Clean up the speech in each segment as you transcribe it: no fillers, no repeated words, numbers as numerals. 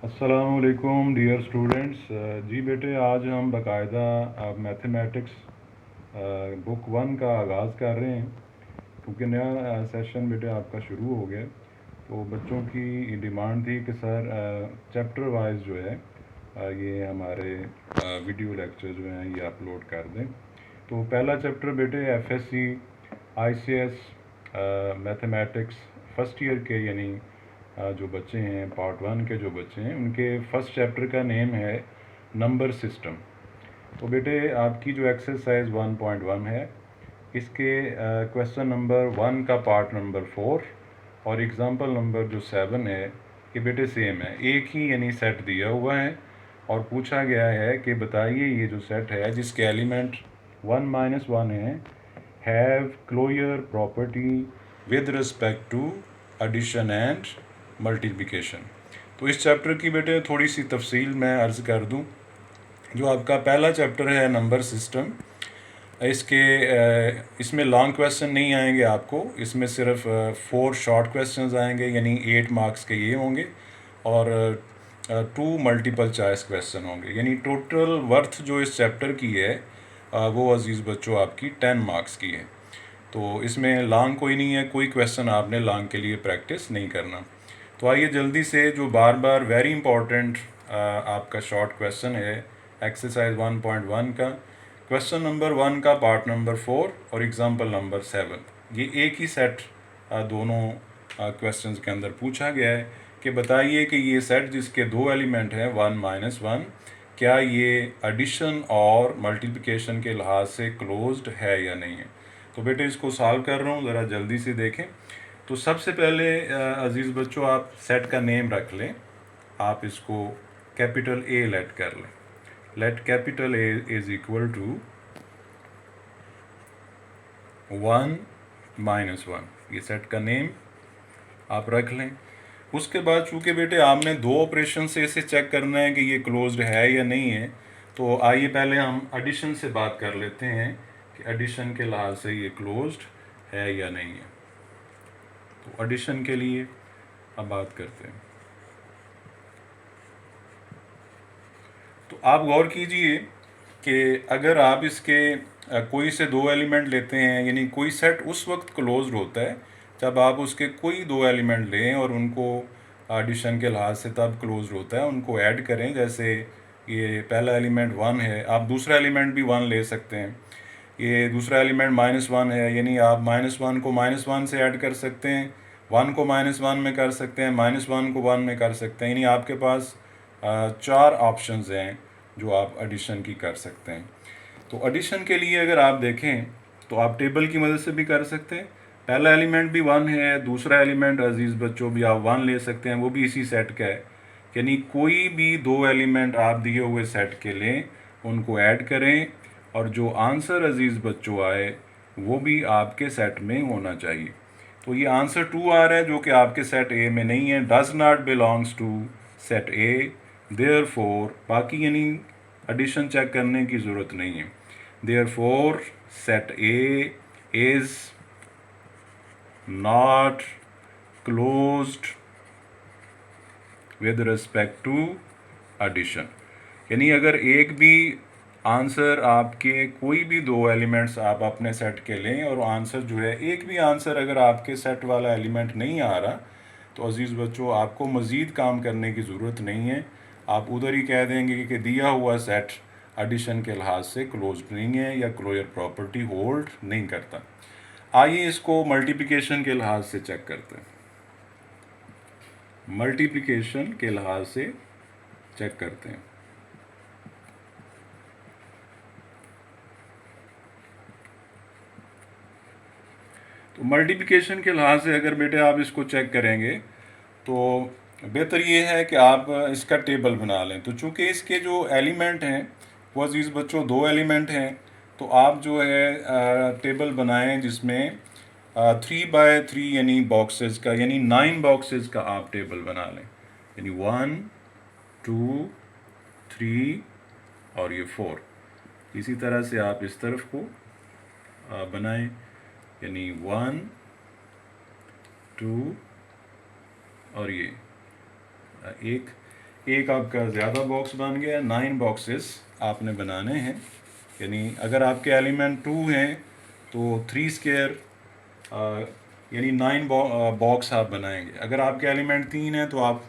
अस्सलामुअलैकुम dear students. जी बेटे, आज हम बाकायदा मैथमेटिक्स बुक 1 का आगाज़ कर रहे हैं क्योंकि नया सेशन बेटे आपका शुरू हो गया। तो बच्चों की डिमांड थी कि सर चैप्टर वाइज जो है ये हमारे वीडियो लेक्चर जो हैं ये अपलोड कर दें। तो पहला चैप्टर बेटे FSc ICS mathematics first year के यानी जो बच्चे हैं पार्ट 1 के जो बच्चे हैं उनके फर्स्ट चैप्टर का नेम है नंबर सिस्टम। तो बेटे आपकी जो एक्सरसाइज 1.1 है इसके क्वेश्चन नंबर 1 का पार्ट नंबर 4 और एग्ज़ाम्पल नंबर जो 7 है ये बेटे सेम है, एक ही यानी सेट दिया हुआ है और पूछा गया है कि बताइए ये जो सेट है जिसके एलिमेंट 1 - 1 है have closure property with respect to addition and multiplication. तो इस चैप्टर की बेटे थोड़ी सी तफसील मैं अर्ज़ कर दूं। जो आपका पहला चैप्टर है नंबर सिस्टम, इसमें लॉन्ग क्वेश्चन नहीं आएंगे आपको, इसमें सिर्फ 4 शॉर्ट क्वेश्चंस आएंगे यानी 8 मार्क्स के ये होंगे और 2 मल्टीपल चॉइस क्वेश्चन होंगे, यानी टोटल वर्थ जो इस चैप्टर की है वो अजीज़ बच्चों आपकी 10 मार्क्स की है। तो इसमें लॉन्ग कोई नहीं है, कोई क्वेश्चन आपने लॉन्ग के लिए प्रैक्टिस नहीं करना। तो आइए जल्दी से जो बार बार वेरी इंपॉर्टेंट आपका शॉर्ट क्वेश्चन है एक्सरसाइज 1.1 का, क्वेश्चन नंबर 1 का पार्ट नंबर 4 और एग्जांपल नंबर 7, ये एक ही सेट दोनों क्वेश्चंस के अंदर पूछा गया है कि बताइए कि ये सेट जिसके दो एलिमेंट हैं 1 - 1, क्या ये एडिशन और मल्टीप्लिकेशन के लिहाज से क्लोज्ड है या नहीं है। तो बेटे इसको सॉल्व कर रहा हूँ, ज़रा जल्दी से देखें। तो सबसे पहले अज़ीज़ बच्चों आप सेट का नेम रख लें, आप इसको कैपिटल ए लेट कर लें। Let capital A is equal to 1 - 1, ये सेट का नेम आप रख लें। उसके बाद चूँकि बेटे आपने दो ऑपरेशन से इसे चेक करना है कि ये क्लोज्ड है या नहीं है, तो आइए पहले हम एडिशन से बात कर लेते हैं कि एडिशन के लिहाज से ये क्लोज्ड है या नहीं है। तो एडिशन के लिए अब बात करते हैं। तो आप गौर कीजिए कि अगर आप इसके कोई से दो एलिमेंट लेते हैं, यानी कोई सेट उस वक्त क्लोज्ड होता है जब आप उसके कोई दो एलिमेंट लें और उनको एडिशन के लिहाज से तब क्लोज्ड होता है, उनको ऐड करें। जैसे ये पहला एलिमेंट 1 है, आप दूसरा एलिमेंट भी 1 ले सकते हैं। ये दूसरा एलिमेंट -1 है, यानी आप -1 को -1 से ऐड कर सकते हैं, 1 को -1 में कर सकते हैं, -1 को 1 में कर सकते हैं, यानी आपके पास 4 ऑप्शंस हैं जो आप एडिशन की कर सकते हैं। तो एडिशन के लिए अगर आप देखें तो आप टेबल की मदद से भी कर सकते हैं। पहला एलिमेंट भी 1 है, दूसरा एलिमेंट अजीज़ बच्चों भी आप 1 ले सकते हैं, वो भी इसी सेट का है। यानी कोई भी दो एलिमेंट आप दिए हुए सेट के लें, उनको ऐड करें और जो आंसर अजीज़ बच्चों आए वो भी आपके सेट में होना चाहिए। तो ये आंसर 2 आ रहा है जो कि आपके सेट ए में नहीं है, does not belongs to set A, therefore बाकी यानी एडिशन चेक करने की ज़रूरत नहीं है। Therefore set A is not closed with respect to addition. यानी अगर एक भी आंसर आपके कोई भी दो एलिमेंट्स आप अपने सेट के लें और आंसर जो है एक भी आंसर अगर आपके सेट वाला एलिमेंट नहीं आ रहा, तो अजीज़ बच्चों आपको मज़ीद काम करने की ज़रूरत नहीं है। आप उधर ही कह देंगे कि दिया हुआ सेट एडिशन के लिहाज से क्लोज नहीं है या क्लोजर प्रॉपर्टी होल्ड नहीं करता। आइए इसको मल्टीप्लिकेशन के लिहाज से चेक करते हैं। मल्टीप्लिकेशन के लिहाज से चेक करते हैं। तो मल्टीप्लिकेशन के लिहाज से अगर बेटे आप इसको चेक करेंगे तो बेहतर ये है कि आप इसका टेबल बना लें। तो चूँकि इसके जो एलिमेंट हैं वो अजीज़ बच्चों दो एलिमेंट हैं, तो आप जो है टेबल बनाएं जिसमें 3 बाय 3 यानी बॉक्सेस का, यानी 9 बॉक्सेस का आप टेबल बना लें, यानी 1 2 3 और ये 4। इसी तरह से आप इस तरफ को बनाएं, यानी 1 2 और ये एक। एक आपका ज़्यादा बॉक्स बन गया, 9 बॉक्सेस आपने बनाने हैं। यानी अगर आपके एलिमेंट 2 हैं तो 3 स्क्वायर यानी 9 बॉक्स आप बनाएंगे। अगर आपके एलिमेंट 3 हैं तो आप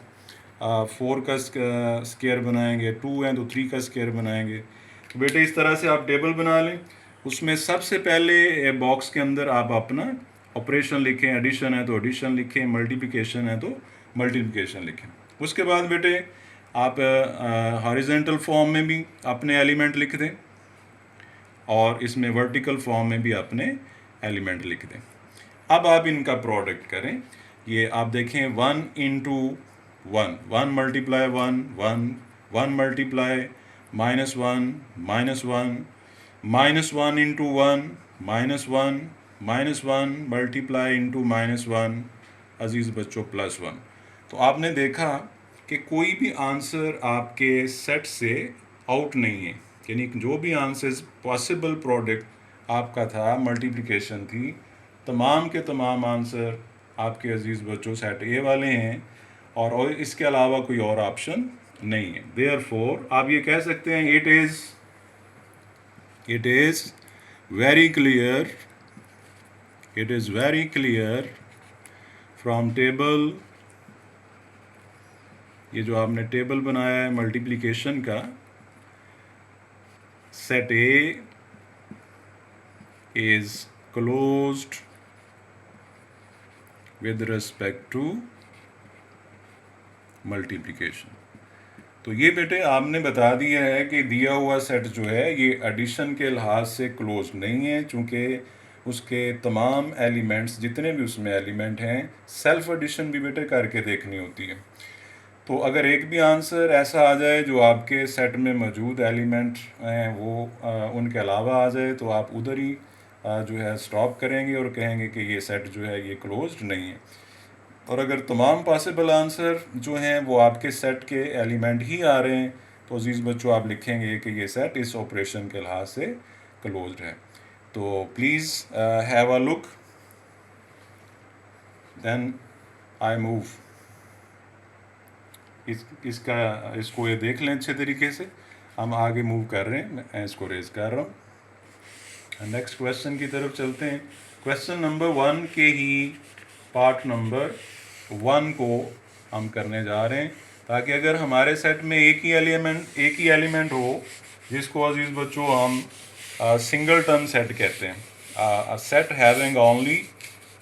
4 का स्क्वायर बनाएंगे, 2 हैं तो 3 का स्क्वायर बनाएंगे। तो बेटे इस तरह से आप टेबल बना लें। उसमें सबसे पहले बॉक्स के अंदर आप अपना ऑपरेशन लिखें, एडिशन है तो एडिशन लिखें, मल्टीप्लिकेशन है तो मल्टीप्लिकेशन लिखें। उसके बाद बेटे आप हॉरिजेंटल फॉर्म में भी अपने एलिमेंट लिख दें और इसमें वर्टिकल फॉर्म में भी अपने एलिमेंट लिख दें। अब आप इनका प्रोडक्ट करें। ये आप देखें 1 into 1, 1 multiply 1, 1, 1 multiply -1, -1, -1 into 1, -1, -1 multiply into -1, अजीज़ बच्चों +1। तो आपने देखा कि कोई भी आंसर आपके सेट से आउट नहीं है, यानी जो भी आंसर्स पॉसिबल प्रोडक्ट आपका था, मल्टीप्लिकेशन थी, तमाम के तमाम आंसर आपके अजीज़ बच्चों सेट ए वाले हैं और इसके अलावा कोई और ऑप्शन नहीं है। देयरफॉर आप ये कह सकते हैं it is very clear, it is very clear from table, ये जो आपने टेबल बनाया है मल्टीप्लिकेशन का, set A is closed with respect to multiplication. तो ये बेटे आपने बता दिया है कि दिया हुआ सेट जो है ये एडिशन के लिहाज से क्लोज नहीं है, चूँकि उसके तमाम एलिमेंट्स, जितने भी उसमें एलिमेंट हैं, सेल्फ एडिशन भी बेटे करके देखनी होती है। तो अगर एक भी आंसर ऐसा आ जाए जो आपके सेट में मौजूद एलिमेंट हैं वो उनके अलावा आ जाए तो आप उधर ही जो है स्टॉप करेंगे और कहेंगे कि ये सेट जो है ये क्लोज्ड नहीं है। और अगर तमाम पॉसिबल आंसर जो हैं वो आपके सेट के एलिमेंट ही आ रहे हैं तो अजीज़ बच्चों आप लिखेंगे कि ये सेट इस ऑपरेशन के लिहाज से क्लोज्ड है। तो please have a look, then I move. इसको ये देख लें अच्छे तरीके से, हम आगे मूव कर रहे हैं, मैं इसको रेज कर रहा हूँ। नेक्स्ट क्वेश्चन की तरफ चलते हैं। क्वेश्चन नंबर 1 के ही पार्ट नंबर 1 को हम करने जा रहे हैं, ताकि अगर हमारे सेट में एक ही एलिमेंट हो जिसको अजीज़ बच्चों हम सिंगल टर्न सेट कहते हैं। A set having only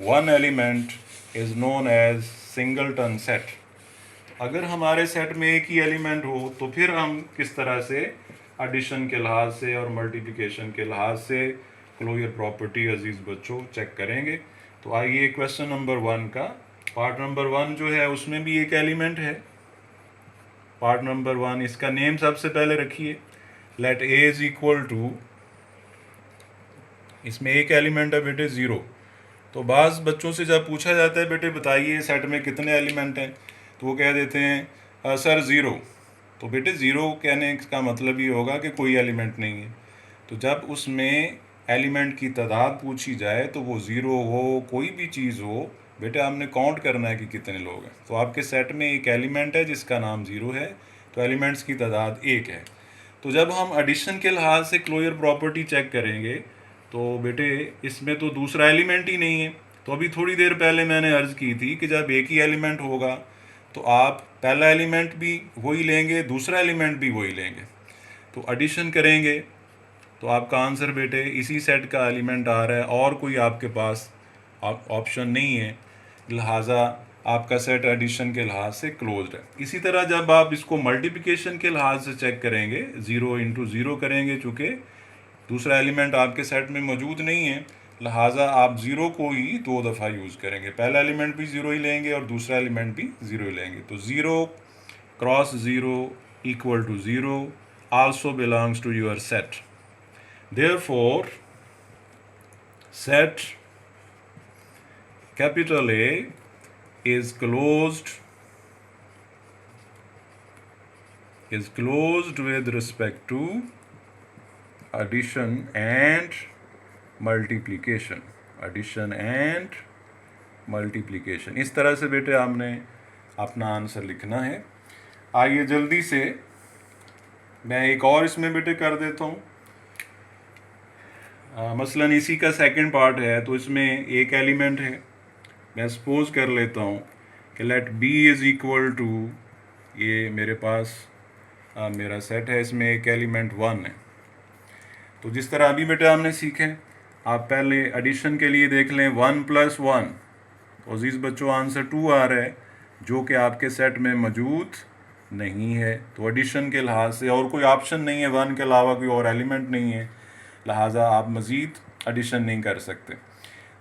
one element is known as singleton set. अगर हमारे सेट में एक ही एलिमेंट हो तो फिर हम किस तरह से एडिशन के लिहाज से और मल्टीप्लिकेशन के लिहाज से क्लोजर प्रॉपर्टी अजीज़ बच्चों चेक करेंगे। तो आइए क्वेश्चन नंबर 1 का पार्ट नंबर 1 जो है उसमें भी एक एलिमेंट है। पार्ट नंबर 1, इसका नेम सबसे पहले रखिए, let A is equal to, इसमें एक एलिमेंट है बेटे 0। तो बाज़ बच्चों से जब पूछा जाता है बेटे बताइए सेट में कितने एलिमेंट हैं, तो वो कह देते हैं सर 0। तो बेटे 0 कहने का मतलब ये होगा कि कोई एलिमेंट नहीं है। तो जब उसमें एलिमेंट की तादाद पूछी जाए तो वो 0 हो, कोई भी चीज़ हो, बेटे आपने काउंट करना है कि कितने लोग हैं। तो आपके सेट में एक एलिमेंट है जिसका नाम 0 है, तो एलिमेंट्स की तादाद 1 है। तो जब हम एडिशन के लिहाज से क्लोजर प्रॉपर्टी चेक करेंगे तो बेटे इसमें तो दूसरा एलिमेंट ही नहीं है। तो अभी थोड़ी देर पहले मैंने अर्ज़ की थी कि जब एक ही एलिमेंट होगा तो आप पहला एलिमेंट भी वही लेंगे, दूसरा एलिमेंट भी वही लेंगे, तो एडिशन करेंगे तो आपका आंसर बेटे इसी सेट का एलिमेंट आ रहा है और कोई आपके पास ऑप्शन नहीं है, लिहाजा आपका सेट एडिशन के लिहाज से क्लोज्ड है। इसी तरह जब आप इसको मल्टीप्लिकेशन के लिहाज से चेक करेंगे, 0 इंटू 0 करेंगे, चूँकि दूसरा एलिमेंट आपके सेट में मौजूद नहीं है, लिहाजा आप 0 को ही 2 दफ़ा यूज़ करेंगे। पहला एलिमेंट भी 0 ही लेंगे और दूसरा एलिमेंट भी 0 ही लेंगे। तो 0 cross 0 equal to 0 also belongs to your set. Therefore, set capital A is closed with respect to addition and multiplication. Addition and multiplication, इस तरह से बेटे आपने अपना आंसर लिखना है। आइए जल्दी से मैं एक और इसमें बेटे कर देता हूँ। मसलन इसी का सेकंड पार्ट है, तो इसमें एक एलिमेंट है। मैं सपोज कर लेता हूँ कि let B is equal to, ये मेरे पास मेरा सेट है, इसमें एक एलिमेंट 1 है। तो जिस तरह अभी बेटा हमने सीखे, आप पहले एडिशन के लिए देख लें 1 + 1, तो अजीज़ बच्चों आंसर 2 आ रहा है, जो कि आपके सेट में मौजूद नहीं है। तो एडिशन के लिहाज से और कोई ऑप्शन नहीं है, 1 के अलावा कोई और एलिमेंट नहीं है, लिहाजा आप मज़ीद एडिशन नहीं कर सकते।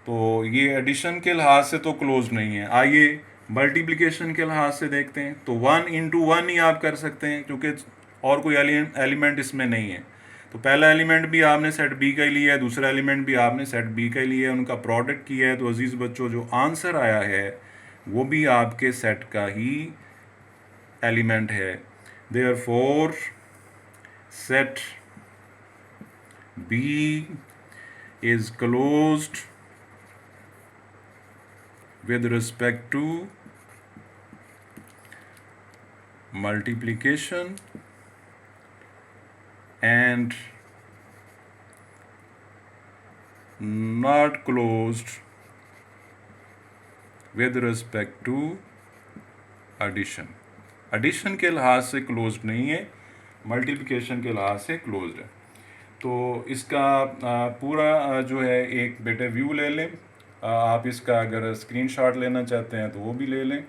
तो ये एडिशन के लिहाज से तो क्लोज नहीं है। आइए मल्टीप्लिकेशन के लिहाज से देखते हैं। तो 1 × 1 ही आप कर सकते हैं, क्योंकि और कोई एलिमेंट इसमें नहीं है। तो पहला एलिमेंट भी आपने सेट बी का ही लिया है, दूसरा एलिमेंट भी आपने सेट बी का ही लिया है, उनका प्रोडक्ट किया है। तो अजीज़ बच्चों जो आंसर आया है वो भी आपके सेट का ही एलिमेंट है। Therefore set B is closed with respect to multiplication and not closed with respect to addition. Addition के लिहाज से क्लोज्ड नहीं है, मल्टीप्लिकेशन के लिहाज से क्लोज्ड है। तो इसका पूरा जो है एक बेटे व्यू ले लें। आप इसका अगर स्क्रीनशॉट लेना चाहते हैं तो वो भी ले लें।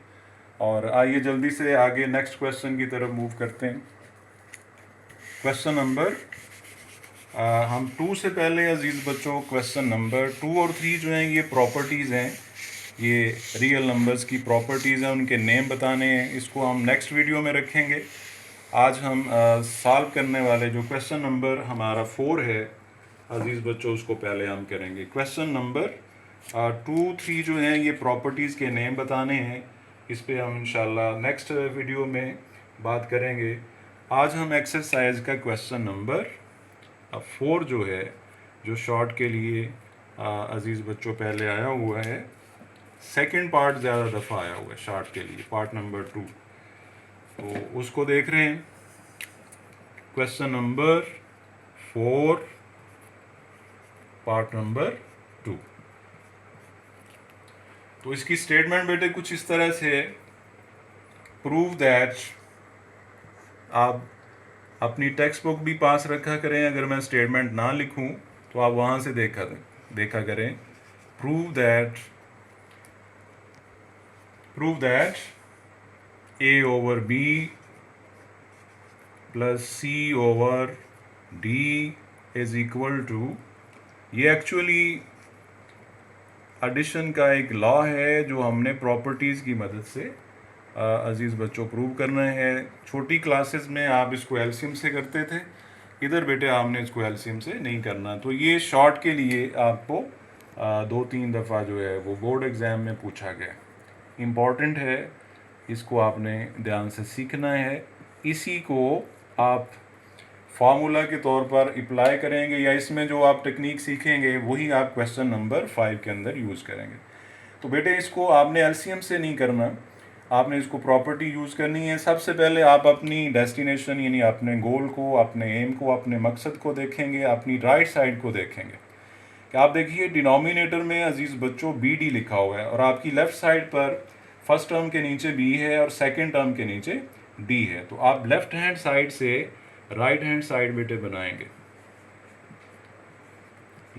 और आइए जल्दी से आगे नेक्स्ट क्वेश्चन की तरफ मूव करते हैं। क्वेश्चन नंबर हम 2 से पहले अजीज़ बच्चों क्वेश्चन नंबर 2 और 3 जो हैं ये प्रॉपर्टीज़ हैं, ये रियल नंबर्स की प्रॉपर्टीज़ हैं, उनके नेम बताने हैं। इसको हम नेक्स्ट वीडियो में रखेंगे। आज हम सॉल्व करने वाले जो क्वेश्चन नंबर हमारा 4 है अजीज़ बच्चों, उसको पहले हम करेंगे। क्वेश्चन नंबर 2, 3 जो हैं ये प्रॉपर्टीज़ के नेम बताने हैं। इस पे हम इंशाल्लाह नेक्स्ट वीडियो में बात करेंगे। आज हम एक्सरसाइज का क्वेश्चन नंबर 4 जो है, जो शॉर्ट के लिए अजीज़ बच्चों पहले आया हुआ है, सेकंड पार्ट ज़्यादा दफ़ा आया हुआ है शॉर्ट के लिए, पार्ट नंबर 2, तो उसको देख रहे हैं। Question number 4 part number 2। तो इसकी स्टेटमेंट बेटे कुछ इस तरह से, प्रूव दैट, आप अपनी टेक्स्ट बुक भी पास रखा करें, अगर मैं स्टेटमेंट ना लिखूं तो आप वहाँ से देखा करें। Prove that A/B + C/D is equal to, ये एक्चुअली एडिशन का एक लॉ है जो हमने प्रॉपर्टीज़ की मदद से अजीज़ बच्चों प्रूव करना है। छोटी क्लासेस में आप इसको एलसीएम से करते थे, इधर बेटे आपने इसको एलसीएम से नहीं करना। तो ये शॉर्ट के लिए आपको 2-3 दफ़ा जो है वो बोर्ड एग्ज़ाम में पूछा गया, इम्पॉर्टेंट है, इसको आपने ध्यान से सीखना है। इसी को आप फार्मूला के तौर पर अप्लाई करेंगे, या इसमें जो आप टेक्निक सीखेंगे वही आप क्वेश्चन नंबर 5 के अंदर यूज़ करेंगे। तो बेटे इसको आपने एलसीएम से नहीं करना, आपने इसको प्रॉपर्टी यूज़ करनी है। सबसे पहले आप अपनी डेस्टिनेशन यानी अपने गोल को, अपने एम को, अपने मकसद को देखेंगे, अपनी राइट साइड को देखेंगे कि आप देखिए डिनोमिनेटर में अजीज़ बच्चों BD लिखा हुआ है, और आपकी लेफ़्ट साइड पर फर्स्ट टर्म के नीचे B है और सेकेंड टर्म के नीचे D है। तो आप लेफ़्ट हैंड साइड से राइट हैंड साइड बेटे बनाएंगे।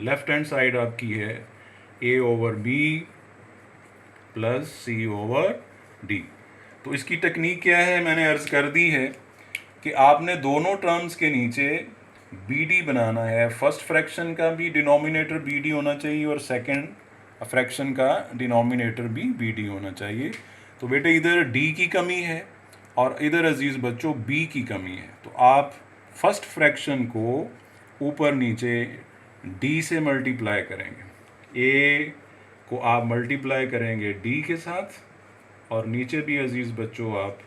लेफ़्ट हैंड साइड आपकी है A/B + C/D। तो इसकी टेक्निक क्या है, मैंने अर्ज़ कर दी है कि आपने दोनों टर्म्स के नीचे BD बनाना है। फर्स्ट फ्रैक्शन का भी डिनोमिनेटर BD होना चाहिए और सेकंड फ्रैक्शन का डिनोमिनेटर भी BD होना चाहिए। तो बेटे इधर D की कमी है और इधर अजीज़ बच्चों B की कमी है। तो आप फर्स्ट फ्रैक्शन को ऊपर नीचे D से मल्टीप्लाई करेंगे, A को आप मल्टीप्लाई करेंगे D के साथ, और नीचे भी अजीज़ बच्चों आप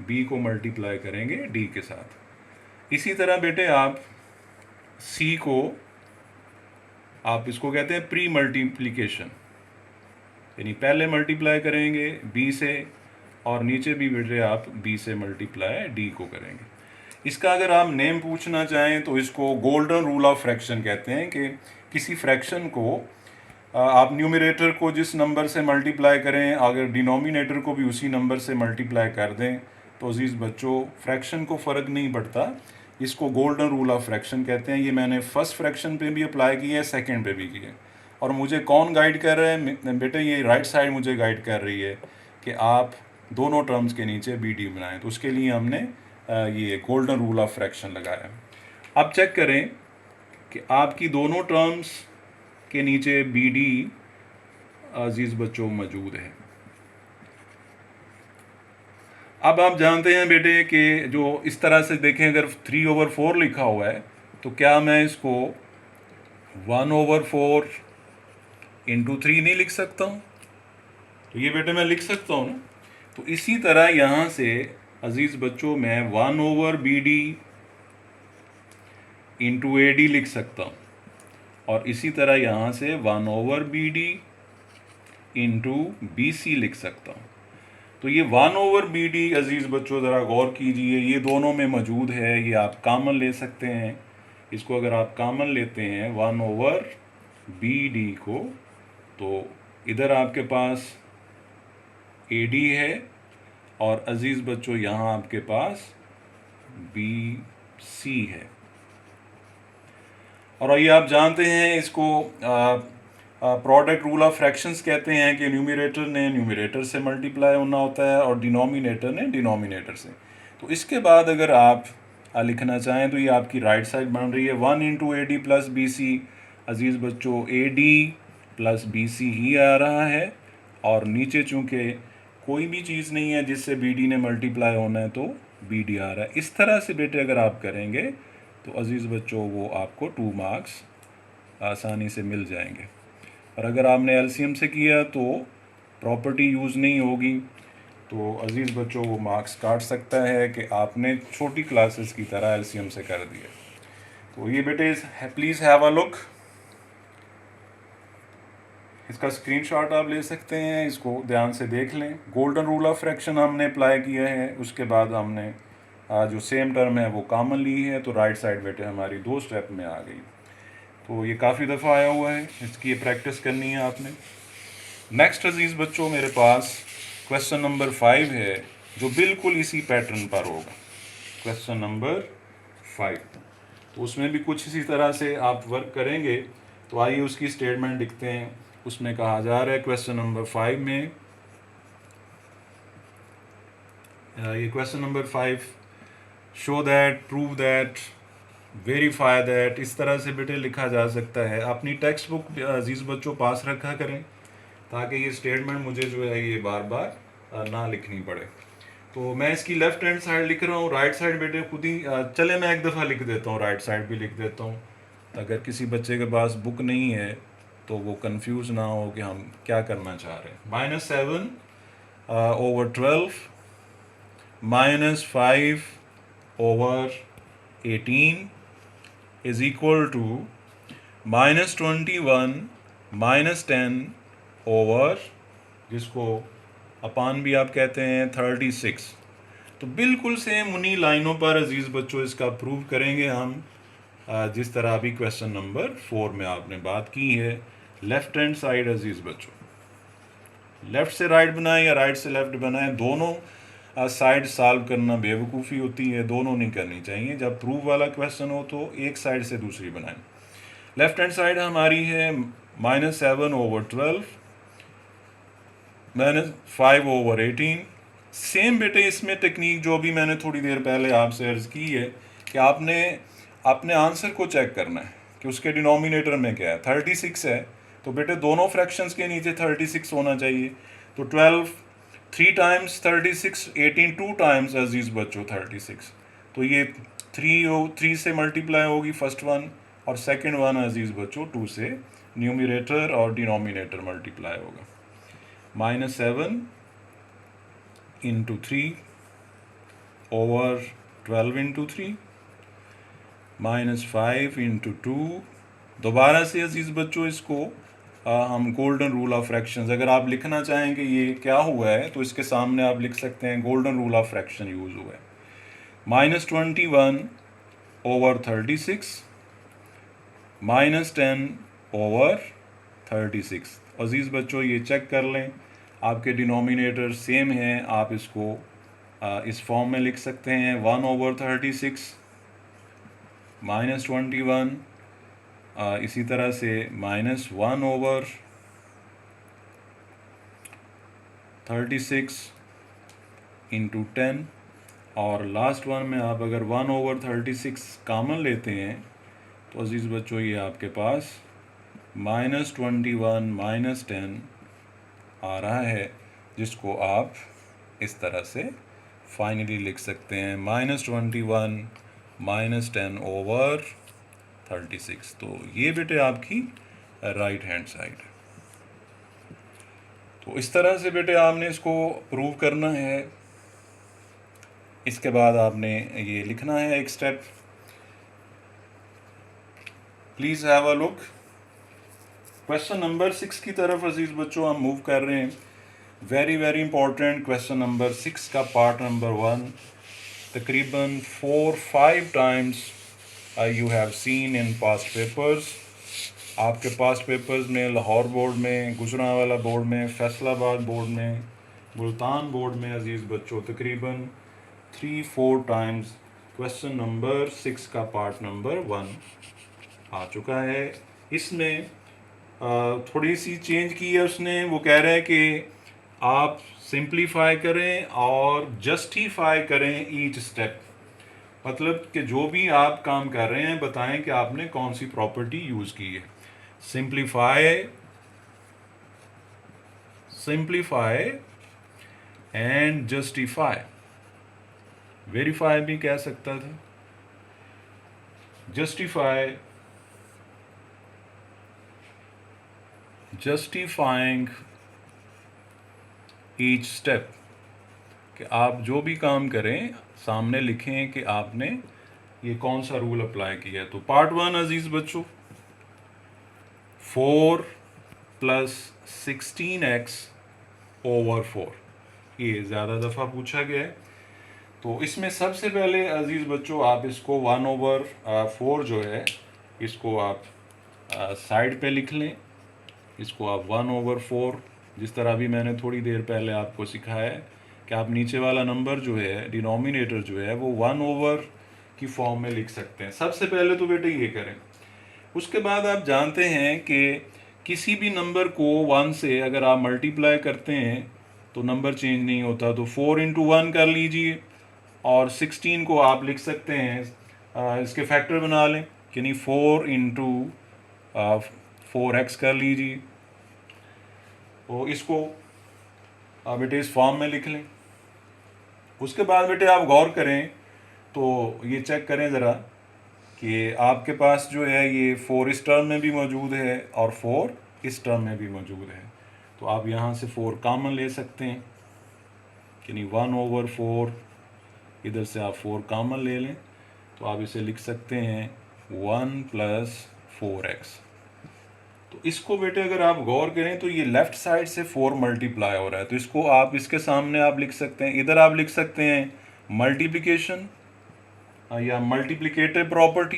B को मल्टीप्लाई करेंगे D के साथ। इसी तरह बेटे आप C को, आप इसको कहते हैं प्री मल्टीप्लिकेशन, यानी पहले मल्टीप्लाई करेंगे B से, और नीचे भी बेटे आप b से मल्टीप्लाई d को करेंगे। इसका अगर आप नेम पूछना चाहें तो इसको गोल्डन रूल ऑफ फ्रैक्शन कहते हैं कि किसी फ्रैक्शन को आप न्यूमरेटर को जिस नंबर से मल्टीप्लाई करें, अगर डिनोमिनेटर को भी उसी नंबर से मल्टीप्लाई कर दें तो अजीज़ बच्चों फ्रैक्शन को फ़र्क नहीं पड़ता। इसको गोल्डन रूल ऑफ फ्रैक्शन कहते हैं। ये मैंने फर्स्ट फ्रैक्शन पे भी अप्लाई किया है, सेकंड पे भी किया है। और मुझे कौन गाइड कर रहा है बेटे? ये राइट साइड मुझे गाइड कर रही है कि आप दोनों टर्म्स के नीचे बी डी बनाएं। तो उसके लिए हमने ये गोल्डन रूल ऑफ फ्रैक्शन लगाया। अब चेक करें कि आपकी दोनों टर्म्स के नीचे बी डी अजीज़ बच्चों मौजूद है। अब आप जानते हैं बेटे कि जो इस तरह से देखें, अगर 3/4 लिखा हुआ है तो क्या मैं इसको 1/4 इंटू 3 नहीं लिख सकता हूँ? तो ये बेटे मैं लिख सकता हूँ ना। तो इसी तरह यहाँ से अजीज़ बच्चों मैं 1/BD इंटू AD लिख सकता हूँ, और इसी तरह यहाँ से 1/BD इंटू BC लिख सकता हूँ। तो ये 1/BD अजीज़ बच्चों ज़रा गौर कीजिए, ये दोनों में मौजूद है। ये आप कॉमन ले सकते हैं। इसको अगर आप कॉमन लेते हैं 1/BD को, तो इधर आपके पास AD है, और अजीज़ बच्चों यहाँ आपके पास BC है। और ये आप जानते हैं इसको प्रोडक्ट रूल ऑफ फ्रैक्शंस कहते हैं कि न्यूमरेटर ने न्यूमरेटर से मल्टीप्लाई होना होता है और डिनोमिनेटर ने डिनोमिनेटर से। तो इसके बाद अगर आप लिखना चाहें तो ये आपकी राइट साइड बन रही है 1 इंटू AD प्लस BC। अजीज़ बच्चों AD प्लस BC ही आ रहा है, और नीचे चूँकि कोई भी चीज़ नहीं है जिससे BD ने मल्टीप्लाई होना है तो BD आ रहा है। इस तरह से बेटे अगर आप करेंगे तो अजीज़ बच्चों वो आपको 2 मार्क्स आसानी से मिल जाएंगे। और अगर आपने LCM से किया तो प्रॉपर्टी यूज़ नहीं होगी, तो अजीज़ बच्चों वो मार्क्स काट सकता है कि आपने छोटी क्लासेस की तरह LCM से कर दिया। तो ये बेटे प्लीज़ हैव अ लुक, इसका स्क्रीनशॉट आप ले सकते हैं, इसको ध्यान से देख लें। गोल्डन रूल ऑफ फ्रैक्शन हमने अप्लाई किया है, उसके बाद हमने जो सेम टर्म है वो कॉमन ली है, तो राइट साइड बेटे हमारी 2 स्टेप में आ गई। तो ये काफ़ी दफ़ा आया हुआ है, इसकी प्रैक्टिस करनी है आपने। नेक्स्ट अजीज़ बच्चों मेरे पास क्वेश्चन नंबर 5 है जो बिल्कुल इसी पैटर्न पर होगा। क्वेश्चन नंबर 5, तो उसमें भी कुछ इसी तरह से आप वर्क करेंगे। तो आइए उसकी स्टेटमेंट लिखते हैं। उसमें कहा जा रहा है क्वेश्चन नंबर 5 में, ये question number 5, show that, prove that, verify that, इस तरह से बेटे लिखा जा सकता है। अपनी टेक्स्ट बुक अजीज़ बच्चों पास रखा करें ताकि ये स्टेटमेंट मुझे जो है ये बार बार ना लिखनी पड़े। तो मैं इसकी लेफ्ट हैंड साइड लिख रहा हूँ, राइट साइड बेटे खुद ही चले मैं एक दफ़ा लिख देता हूँ, राइट साइड भी लिख देता हूँ। अगर किसी बच्चे के पास बुक नहीं है तो वो कंफ्यूज ना हो कि हम क्या करना चाह रहे हैं। -7 over 12 -5 over 18 is equal to -21 -10 over, जिसको अपान भी आप कहते हैं, 36। तो बिल्कुल सेम उन्हीं लाइनों पर अजीज़ बच्चों इसका प्रूव करेंगे हम, जिस तरह अभी क्वेश्चन नंबर 4 में आपने बात की है। लेफ्ट हैंड साइड अजीज़ बच्चों लेफ़्ट से राइट बनाएं या राइट से लेफ़्ट बनाएं, दोनों साइड सॉल्व करना बेवकूफ़ी होती है, दोनों नहीं करनी चाहिए। जब प्रूव वाला क्वेश्चन हो तो एक साइड से दूसरी बनाएं। लेफ्ट हैंड साइड हमारी है -7 over 12 -5 over 18। सेम बेटे इसमें टेक्निक जो भी मैंने थोड़ी देर पहले आपसे अर्ज़ की है कि आपने अपने आंसर को चेक करना है कि उसके डिनोमिनेटर में क्या है। 36 है तो बेटे दोनों फ्रैक्शंस के नीचे 36 होना चाहिए। तो 12 3 टाइम्स 36, 18 2 टाइम्स अजीज़ बच्चों 36। तो ये 3 से मल्टीप्लाई होगी फर्स्ट वन, और सेकंड वन अजीज़ बच्चों 2 से न्यूमरेटर और डिनोमिनेटर मल्टीप्लाई होगा। -7 इंटू 3 ओवर 12 इंटू 3 -5 इंटू 2। दोबारा से अजीज़ बच्चों इसको हम गोल्डन रूल ऑफ फ्रैक्शंस, अगर आप लिखना चाहें कि ये क्या हुआ है तो इसके सामने आप लिख सकते हैं golden rule of fraction use हुआ है। -21/36 -10/36। अजीज़ बच्चों ये चेक कर लें, आपके डिनोमिनेटर सेम हैं, आप इसको इस फॉर्म में लिख सकते हैं 1/36 -21, इसी तरह से -1/36 इंटू 10, और लास्ट वन में आप अगर 1/36 कॉमन लेते हैं तो अजीज़ बच्चों ये आपके पास -21 -10 आ रहा है, जिसको आप इस तरह से फाइनली लिख सकते हैं -21 -10/36। तो ये बेटे आपकी राइट हैंड साइड। तो इस तरह से बेटे आपने इसको प्रूव करना है। इसके बाद आपने ये लिखना है एक step, please have a look. Question number 6 की तरफ अजीज़ बच्चों हम मूव कर रहे हैं। Very very important question number 6 का पार्ट नंबर 1 तकरीबन 4-5 times you have seen in past papers. आपके पास्ट पेपर्स में लाहौर बोर्ड में, गुजरांवाला बोर्ड में, फैसलाबाद बोर्ड में, मुल्तान बोर्ड में अजीज़ बच्चों तकरीबन 3-4 टाइम्स क्वेश्चन नंबर 6 का पार्ट नंबर 1 आ चुका है। इसमें थोड़ी सी चेंज की है उसने, वो कह रहा है कि आप सिंप्लीफाई करें और जस्टिफाई करें ईच स्टेप, मतलब कि जो भी आप काम कर रहे हैं बताएं कि आपने कौन सी प्रॉपर्टी यूज़ की है। सिंप्लीफाई एंड जस्टिफाई, वेरीफाई भी कह सकता था, जस्टिफाइंग ईच स्टेप, कि आप जो भी काम करें सामने लिखें कि आपने ये कौन सा रूल अप्लाई किया है। तो पार्ट 1 अजीज़ बच्चों, 4 + 16x/4, ये ज़्यादा दफ़ा पूछा गया है। तो इसमें सबसे पहले अजीज़ बच्चों आप इसको 1/4 जो है इसको आप साइड पे लिख लें। इसको आप 1/4, जिस तरह भी मैंने थोड़ी देर पहले आपको सिखाया है कि आप नीचे वाला नंबर जो है, डिनोमिनेटर जो है, वो 1/, की फॉर्म में लिख सकते हैं। सबसे पहले तो बेटे ये करें। उसके बाद आप जानते हैं कि किसी भी नंबर को 1 से अगर आप मल्टीप्लाई करते हैं तो नंबर चेंज नहीं होता। तो 4 × 1 कर लीजिए, और 16 को आप लिख सकते हैं, इसके फैक्टर बना लें, यानी 4 × 4x कर लीजिए। तो इसको आप बेटे इस फॉर्म में लिख लें। उसके बाद बेटे आप गौर करें तो ये चेक करें ज़रा कि आपके पास जो है ये 4 इस टर्म में भी मौजूद है और 4 इस टर्म में भी मौजूद है। तो आप यहाँ से 4 कॉमन ले सकते हैं, यानी 1/4, इधर से आप 4 कॉमन ले लें तो आप इसे लिख सकते हैं 1 + 4x। तो इसको बेटे अगर आप गौर करें तो ये लेफ़्ट साइड से 4 मल्टीप्लाई हो रहा है, तो इसको आप इसके सामने आप लिख सकते हैं, इधर आप लिख सकते हैं मल्टीप्लिकेशन या मल्टीप्लिकेटिव प्रॉपर्टी,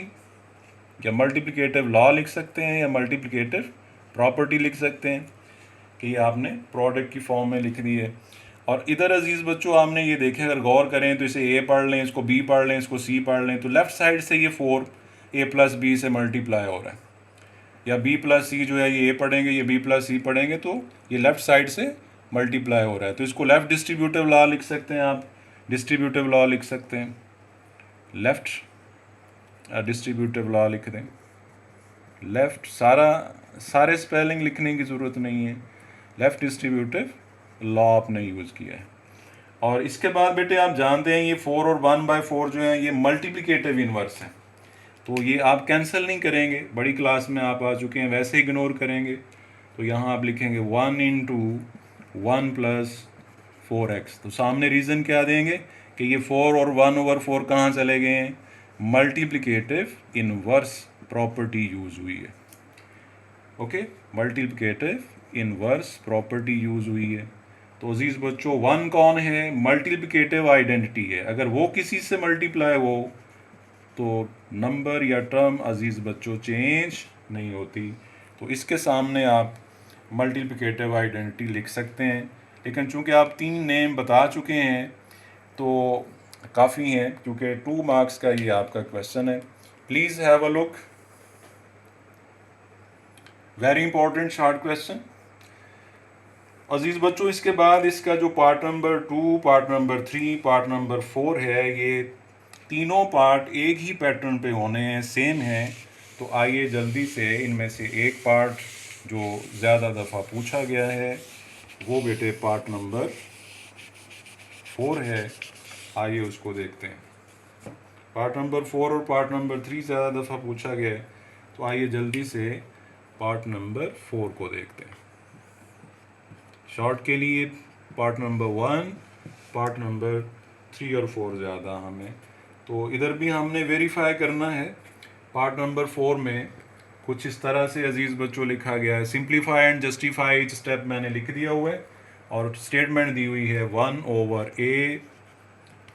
या मल्टीप्लिकेटिव लॉ लिख सकते हैं, या मल्टीप्लिकेटिव प्रॉपर्टी लिख सकते हैं कि ये आपने प्रोडक्ट की फॉर्म में लिख दी है। और इधर अजीज़ बच्चों आपने ये देखें, अगर गौर करें तो इसे ए पढ़ लें, इसको बी पढ़ लें, इसको सी पढ़ लें, तो लेफ़्ट साइड से ये 4 a + b से मल्टीप्लाई हो रहा है, या b + c जो है ये a पढ़ेंगे, ये b + c पढ़ेंगे, तो ये लेफ़्ट साइड से मल्टीप्लाई हो रहा है। तो इसको लेफ़्ट डिस्ट्रीब्यूटिव लॉ लिख सकते हैं, आप डिस्ट्रीब्यूटिव लॉ लिख सकते हैं, लेफ़्ट डिस्ट्रीब्यूटिव लॉ लिख दें। लेफ़्ट सारे स्पेलिंग लिखने की ज़रूरत नहीं है, लेफ़्ट डिस्ट्रीब्यूटिव लॉ आपने यूज़ किया है। और इसके बाद बेटे आप जानते हैं ये 4 और 1/4 जो है ये मल्टीप्लिकेटिव इनवर्स हैं, तो ये आप कैंसिल नहीं करेंगे, बड़ी क्लास में आप आ चुके हैं, वैसे इग्नोर करेंगे। तो यहाँ आप लिखेंगे 1 × 1 + 4x। तो सामने रीज़न क्या देंगे कि ये 4 और 1/4 कहाँ चले गए हैं, मल्टीप्लिकेटिव इनवर्स प्रॉपर्टी यूज़ हुई है। Okay, multiplicative inverse property use हुई है। तो अजीज़ बच्चों, वन कौन है? मल्टीप्लिकेटिव आइडेंटिटी है। अगर वो किसी से मल्टीप्लाई हो तो नंबर या टर्म अजीज़ बच्चों चेंज नहीं होती। तो इसके सामने आप मल्टीप्लिकेटिव आइडेंटिटी लिख सकते हैं। लेकिन चूंकि आप 3 नेम बता चुके हैं तो काफ़ी हैं, क्योंकि 2 मार्क्स का ये आपका क्वेश्चन है। Please have a look, very important short question. अजीज़ बच्चों, इसके बाद इसका जो part number 2, part number 3, part number 4 है, ये तीनों पार्ट एक ही पैटर्न पे होने हैं, सेम हैं। तो आइए जल्दी से इनमें से एक पार्ट जो ज़्यादा दफ़ा पूछा गया है वो बेटे पार्ट नंबर 4 है, आइए उसको देखते हैं। पार्ट नंबर 4 और पार्ट नंबर 3 ज़्यादा दफ़ा पूछा गया है, तो आइए जल्दी से पार्ट नंबर 4 को देखते हैं। शॉर्ट के लिए पार्ट नंबर 1, पार्ट नंबर 3 और 4 ज़्यादा हमें, तो इधर भी हमने वेरीफाई करना है। पार्ट नंबर 4 में कुछ इस तरह से अजीज़ बच्चों लिखा गया है, simplify and justify each step मैंने लिख दिया हुआ है, और स्टेटमेंट दी हुई है 1/a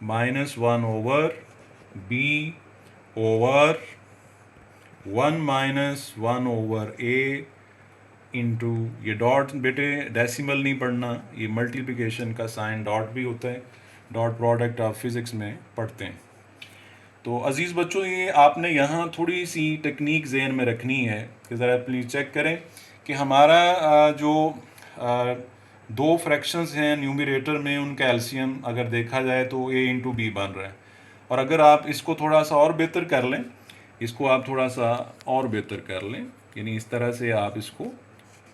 minus 1/b over 1 minus 1/a into, ये डॉट बेटे डेसिमल नहीं पढ़ना, ये मल्टीप्लिकेशन का साइन डॉट भी होता है, डॉट प्रोडक्ट आप फिज़िक्स में पढ़ते हैं। तो अज़ीज़ बच्चों, ये आपने यहाँ थोड़ी सी टेक्निक जहन में रखनी है कि ज़रा प्लीज़ चेक करें कि हमारा जो दो फ्रैक्शंस हैं न्यूमरेटर में, उनका एलसीएम अगर देखा जाए तो a इंटू बी बन रहा है। और अगर आप इसको थोड़ा सा और बेहतर कर लें, इसको आप थोड़ा सा और बेहतर कर लें, यानी इस तरह से आप इसको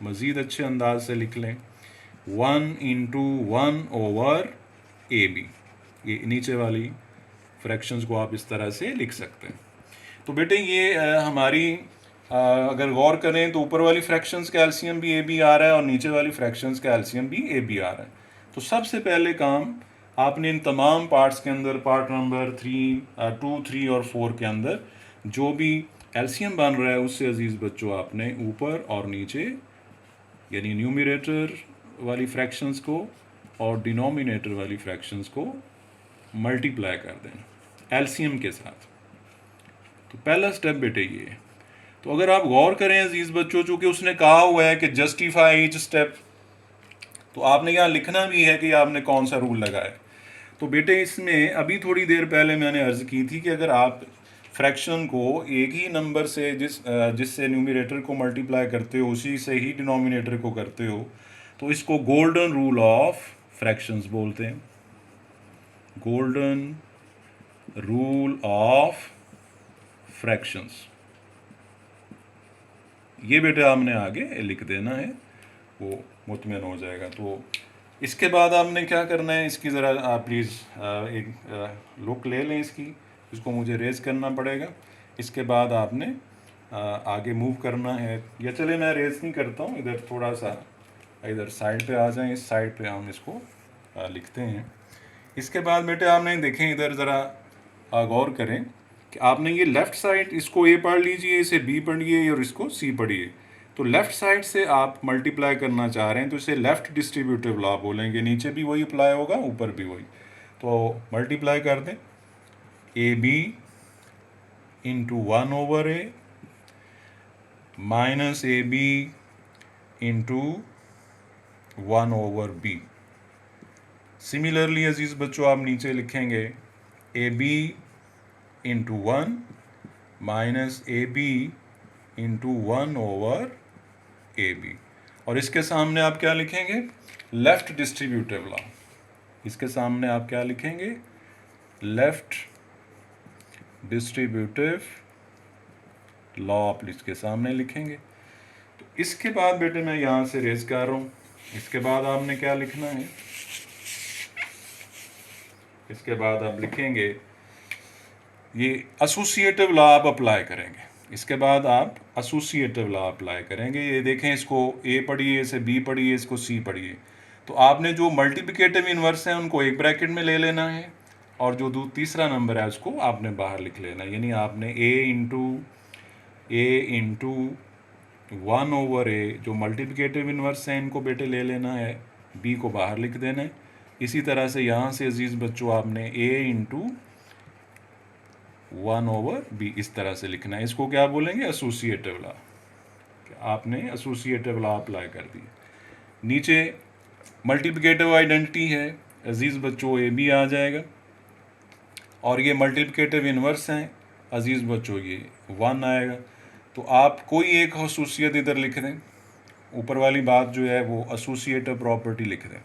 मज़ीद अच्छे अंदाज से लिख लें, 1 इंटू 1/ab, ये नीचे वाली फ्रैक्शंस को आप इस तरह से लिख सकते हैं। तो बेटे ये हमारी अगर गौर करें तो ऊपर वाली फ्रैक्शंस का एलसीएम भी ए बी आ रहा है और नीचे वाली फ्रैक्शंस का एलसीएम भी ए बी आ रहा है। तो सबसे पहले काम आपने इन तमाम पार्ट्स के अंदर, पार्ट नंबर 2, 3 और 4 के अंदर जो भी एलसीएम बन रहा है उससे अजीज़ बच्चों आपने ऊपर और नीचे यानी न्यूमरेटर वाली फ्रैक्शंस को और डिनोमिनेटर वाली फ्रैक्शंस को मल्टीप्लाई कर देना एलसीएम के साथ। तो पहला स्टेप बेटे ये है। तो अगर आप गौर करें अजीज़ बच्चों, चूँकि उसने कहा हुआ है कि जस्टिफाई ईच स्टेप, तो आपने यहाँ लिखना भी है कि आपने कौन सा रूल लगाया। तो बेटे इसमें अभी थोड़ी देर पहले मैंने अर्ज़ की थी कि अगर आप फ्रैक्शन को एक ही नंबर से जिससे न्यूमरेटर को मल्टीप्लाई करते हो उसी से ही डिनोमिनेटर को करते हो, तो इसको गोल्डन रूल ऑफ फ्रैक्शंस बोलते हैं। गोल्डन रूल ऑफ फ्रैक्शंस, ये बेटे आपने आगे लिख देना है, वो मुतमिन हो जाएगा। तो इसके बाद आपने क्या करना है, इसकी ज़रा आप प्लीज़ एक लुक ले लें इसकी, इसको मुझे रेज़ करना पड़ेगा। इसके बाद आपने आगे मूव करना है, या चले मैं रेज़ नहीं करता हूँ, इधर थोड़ा सा इधर साइड पे आ जाएं, इस साइड पे हम इसको लिखते हैं। इसके बाद बेटे आपने देखें इधर ज़रा गौर करें कि आपने ये लेफ़्ट साइड इसको ए पढ़ लीजिए, इसे बी पढ़िए और इसको सी पढ़िए। तो लेफ़्ट साइड से आप मल्टीप्लाई करना चाह रहे हैं तो इसे लेफ़्ट डिस्ट्रीब्यूटिव लॉ बोलेंगे, नीचे भी वही अप्लाई होगा ऊपर भी वही। तो मल्टीप्लाई कर दें A B into 1/a minus A B into 1/b। Similarly अजीज़ बच्चों आप नीचे लिखेंगे A B into 1 minus A B into 1/ab, और इसके सामने आप क्या लिखेंगे, लेफ़्ट डिस्ट्रीब्यूटिव लॉ। इसके सामने आप क्या लिखेंगे, लेफ़्ट डिस्ट्रीब्यूटिव लॉ आप इसके सामने लिखेंगे। तो इसके बाद बेटे मैं यहाँ से रेज कर रहा हूँ। इसके बाद आपने क्या लिखना है, इसके बाद आप लिखेंगे ये एसोसिएटिव लॉ आप अप्लाई करेंगे। इसके बाद आप एसोसिएटिव लॉ अप्लाई करेंगे। ये देखें, इसको ए पढ़िए, इसे बी पढ़िए, इसको सी पढ़िए। तो आपने जो मल्टीप्लिकेटिव इन्वर्स हैं उनको एक ब्रैकेट में ले लेना है, और जो तीसरा नंबर है उसको आपने बाहर लिख लेना है। यानी आपने ए इंटू 1/a जो मल्टीप्लिकेटिव इन्वर्स हैं इनको बेटे ले लेना है, b को बाहर लिख देना है। इसी तरह से यहाँ से अजीज़ बच्चों आपने a इंटू 1/b इस तरह से लिखना है। इसको क्या बोलेंगे? Associative law. आपने एसोसिएटिव लॉ अप्लाई कर दी। नीचे मल्टीप्लिकेटिव आइडेंटिटी है अजीज़ बच्चों, ए बी आ जाएगा, और ये मल्टीप्लिकेटिव इन्वर्स हैं अजीज़ बच्चों, ये 1 आएगा। तो आप कोई एक खसूसियत इधर लिख दें, ऊपर वाली बात जो है वो एसोसिएटिव प्रॉपर्टी लिख दें,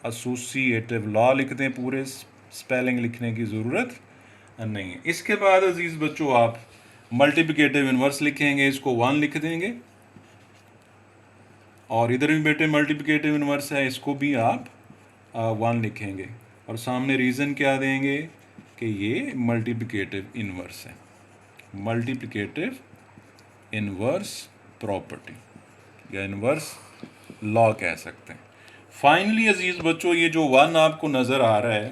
एसोसिएटिव लॉ लिख दें, पूरे स्पेलिंग लिखने की ज़रूरत नहीं है। इसके बाद अजीज़ बच्चों आप मल्टीप्लिकेटिव इन्वर्स लिखेंगे, इसको 1 लिख देंगे, और इधर भी बेटे मल्टीप्लिकेटिव इन्वर्स है, इसको भी आप 1 लिखेंगे, और सामने रीज़न क्या देंगे कि ये मल्टीप्लिकेटिव इन्वर्स है, मल्टीप्लिकेटिव इन्वर्स प्रॉपर्टी या इन्वर्स लॉ कह सकते हैं। फाइनली अजीज़ बच्चों ये जो 1 आपको नज़र आ रहा है,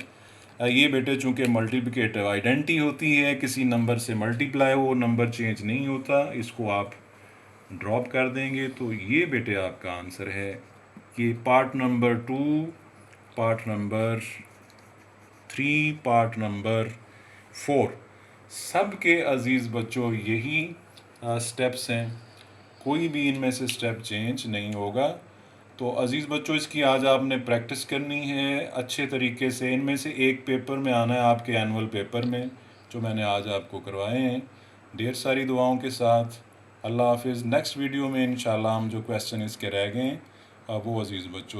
ये बेटे चूँकि मल्टीप्लिकेटिव आइडेंटिटी होती है, किसी नंबर से मल्टीप्लाई वो नंबर चेंज नहीं होता, इसको आप ड्रॉप कर देंगे। तो ये बेटे आपका आंसर है कि part number 2, part number 3, part number 4 सब के अजीज़ बच्चों यही स्टेप्स हैं, कोई भी इनमें से स्टेप चेंज नहीं होगा। तो अजीज़ बच्चों इसकी आज आपने प्रैक्टिस करनी है अच्छे तरीके से। इनमें से एक पेपर में आना है आपके एनुअल पेपर में, जो मैंने आज आपको करवाए हैं। ढेर सारी दुआओं के साथ अल्लाह हाफिज़। नेक्स्ट वीडियो में इंशाल्लाह हम जो क्वेश्चन इसके रह गए वो अजीज़ बच्चों